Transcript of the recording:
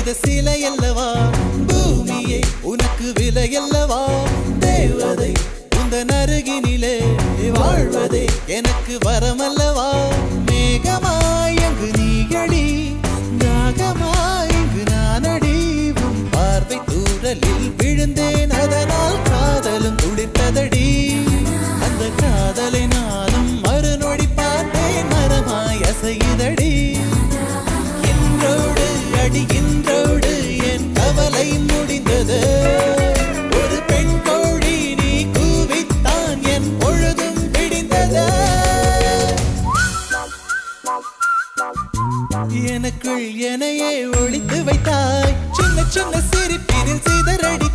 செய்த சிலை அல்லவா பூமியே உனக்கு விலை அல்லவா தேவதை உந்தன் அருகினிலே வாழ்வதே எனக்கு வரமல்லவா மேகமாய் அங்கு நீயடி நாகமாய் இங்கு நானடி உன் பார்வை தூரலில் விழுந்தேன் அதனால் காதலும் துடித்ததடி அந்த காதலை நானும் மறுநொடி பார்த்தேன் மரமாய் அசையுதடி இன்றோடு அடி இன்றோடு என் கவலை முடிந்தது ஒரு பெண் கோழி நீ கூவித்தான் என் பொழுதும் விடிந்தது எனக்குள் எனையே ஒளித்து வைத்தாய் சின்ன சின்ன சிரிப்பினில் சிதறடி